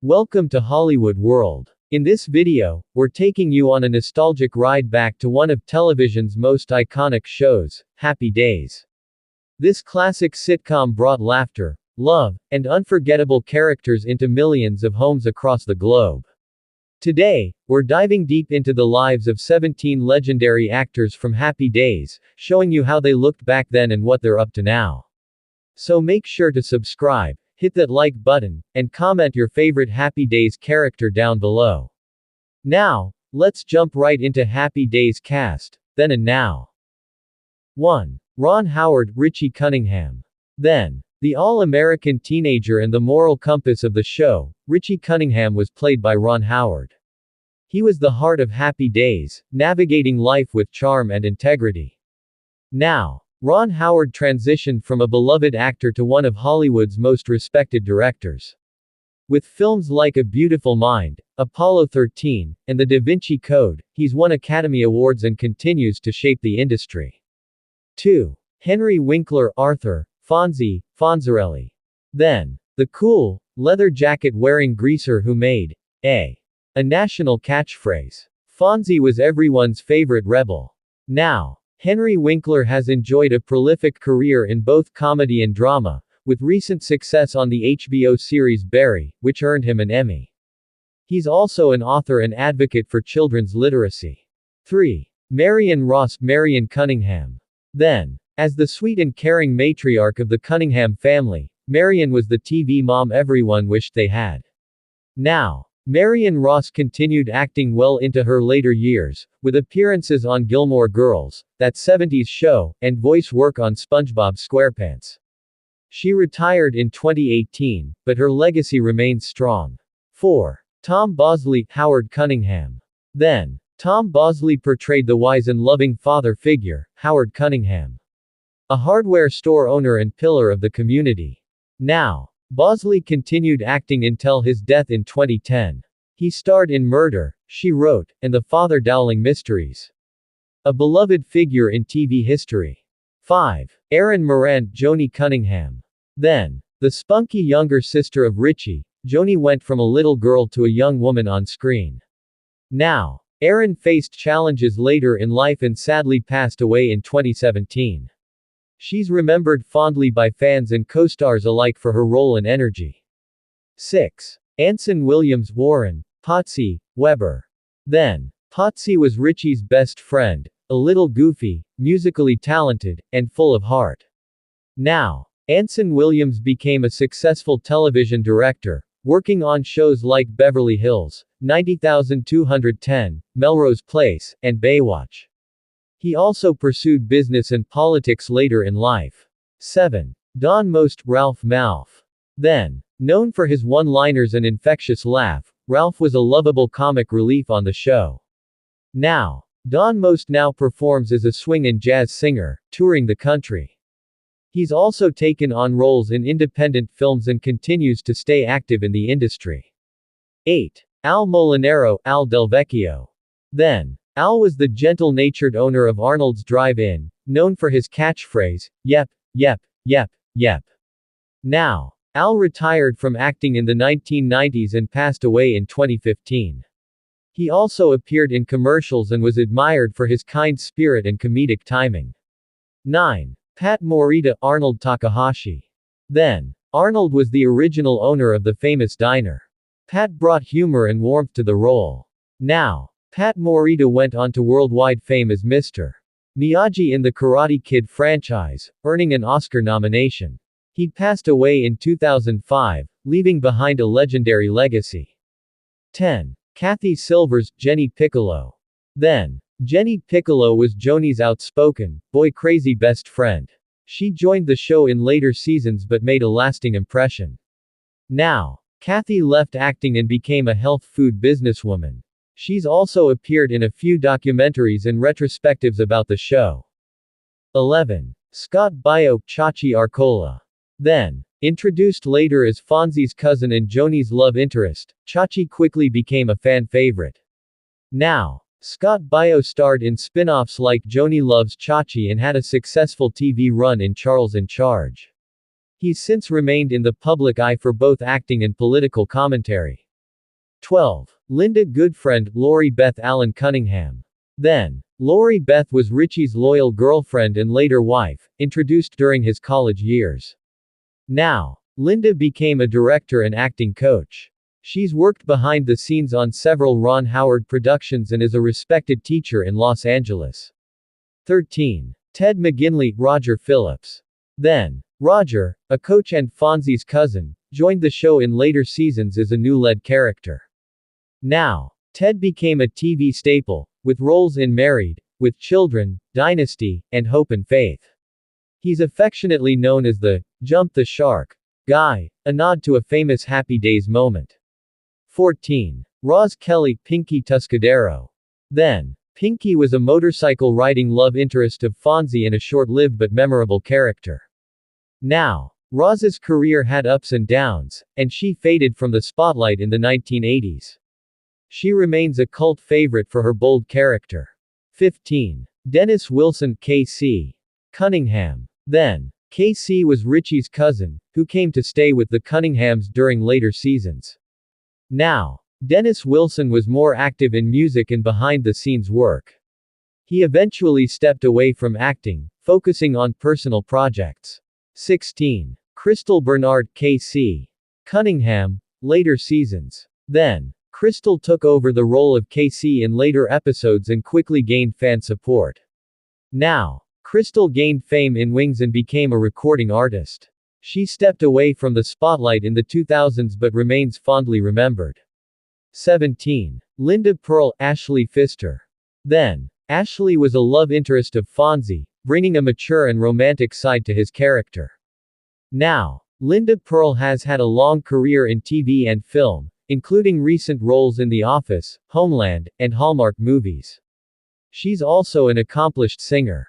Welcome to Hollywood World. In this video, we're taking you on a nostalgic ride back to one of television's most iconic shows, Happy Days. This classic sitcom brought laughter, love, and unforgettable characters into millions of homes across the globe. Today, we're diving deep into the lives of 17 legendary actors from Happy Days, showing you how they looked back then and what they're up to now. So make sure to subscribe, hit that like button, and comment your favorite Happy Days character down below. Now, let's jump right into Happy Days cast, then and now. 1. Ron Howard, Richie Cunningham. Then, the all-American teenager and the moral compass of the show, Richie Cunningham was played by Ron Howard. He was the heart of Happy Days, navigating life with charm and integrity. Now, Ron Howard transitioned from a beloved actor to one of Hollywood's most respected directors. With films like A Beautiful Mind, Apollo 13, and The Da Vinci Code, he's won Academy Awards and continues to shape the industry. 2. Henry Winkler, Arthur, Fonzie, Fonzarelli. Then, the cool, leather jacket-wearing greaser who made a national catchphrase. Fonzie was everyone's favorite rebel. Now, Henry Winkler has enjoyed a prolific career in both comedy and drama, with recent success on the HBO series Barry, which earned him an Emmy. He's also an author and advocate for children's literacy. 3. Marion Ross, Marion Cunningham. Then, as the sweet and caring matriarch of the Cunningham family, Marion was the TV mom everyone wished they had. Now, Marion Ross continued acting well into her later years, with appearances on Gilmore Girls, That 70s Show, and voice work on SpongeBob SquarePants. She retired in 2018, but her legacy remains strong. 4. Tom Bosley, Howard Cunningham. Then, Tom Bosley portrayed the wise and loving father figure, Howard Cunningham. A hardware store owner and pillar of the community. Now, Bosley continued acting until his death in 2010. He starred in Murder, She Wrote, and The Father Dowling Mysteries. A beloved figure in TV history. 5. Erin Morant, Joni Cunningham. Then, the spunky younger sister of Richie, Joni went from a little girl to a young woman on screen. Now, Erin faced challenges later in life and sadly passed away in 2017. She's remembered fondly by fans and co-stars alike for her role and energy. 6. Anson Williams, Warren, Potsy, Weber. Then, Potsy was Richie's best friend, a little goofy, musically talented, and full of heart. Now, Anson Williams became a successful television director, working on shows like Beverly Hills, 90210, Melrose Place, and Baywatch. He also pursued business and politics later in life. 7. Don Most, Ralph Malph. Then, known for his one-liners and infectious laugh, Ralph was a lovable comic relief on the show. Now, Don Most now performs as a swing and jazz singer, touring the country. He's also taken on roles in independent films and continues to stay active in the industry. 8. Al Molinaro, Al Del Vecchio. Then, Al was the gentle-natured owner of Arnold's Drive-In, known for his catchphrase, "Yep, yep, yep, yep." Now, Al retired from acting in the 1990s and passed away in 2015. He also appeared in commercials and was admired for his kind spirit and comedic timing. 9. Pat Morita, Arnold Takahashi. Then, Arnold was the original owner of the famous diner. Pat brought humor and warmth to the role. Now, Pat Morita went on to worldwide fame as Mr. Miyagi in the Karate Kid franchise, earning an Oscar nomination. He passed away in 2005, leaving behind a legendary legacy. 10. Kathy Silvers, Jenny Piccolo. Then, Jenny Piccolo was Joni's outspoken, boy-crazy best friend. She joined the show in later seasons but made a lasting impression. Now, Kathy left acting and became a health food businesswoman. She's also appeared in a few documentaries and retrospectives about the show. 11. Scott Baio, Chachi Arcola. Then, introduced later as Fonzie's cousin and Joni's love interest, Chachi quickly became a fan favorite. Now, Scott Baio starred in spin-offs like Joni Loves Chachi and had a successful TV run in Charles in Charge. He's since remained in the public eye for both acting and political commentary. 12. Linda Goodfriend, Lori Beth Allen Cunningham. Then, Lori Beth was Richie's loyal girlfriend and later wife, introduced during his college years. Now, Linda became a director and acting coach. She's worked behind the scenes on several Ron Howard productions and is a respected teacher in Los Angeles. 13. Ted McGinley, Roger Phillips. Then, Roger, a coach and Fonzie's cousin, joined the show in later seasons as a new lead character. Now, Ted became a TV staple, with roles in Married, with Children, Dynasty, and Hope and Faith. He's affectionately known as the Jump the Shark guy, a nod to a famous Happy Days moment. 14. Roz Kelly, Pinky Tuscadero. Then, Pinky was a motorcycle-riding love interest of Fonzie and a short-lived but memorable character. Now, Roz's career had ups and downs, and she faded from the spotlight in the 1980s. She remains a cult favorite for her bold character. 15. Dennis Wilson, K.C. Cunningham. Then, K.C. was Richie's cousin, who came to stay with the Cunninghams during later seasons. Now, Dennis Wilson was more active in music and behind-the-scenes work. He eventually stepped away from acting, focusing on personal projects. 16. Crystal Bernard, K.C. Cunningham. Later seasons. Then, Crystal took over the role of K.C. in later episodes and quickly gained fan support. Now, Crystal gained fame in Wings and became a recording artist. She stepped away from the spotlight in the 2000s but remains fondly remembered. 17. Linda Pearl, Ashley Pfister. Then, Ashley was a love interest of Fonzie, bringing a mature and romantic side to his character. Now, Linda Pearl has had a long career in TV and film, including recent roles in The Office, Homeland, and Hallmark movies. She's also an accomplished singer.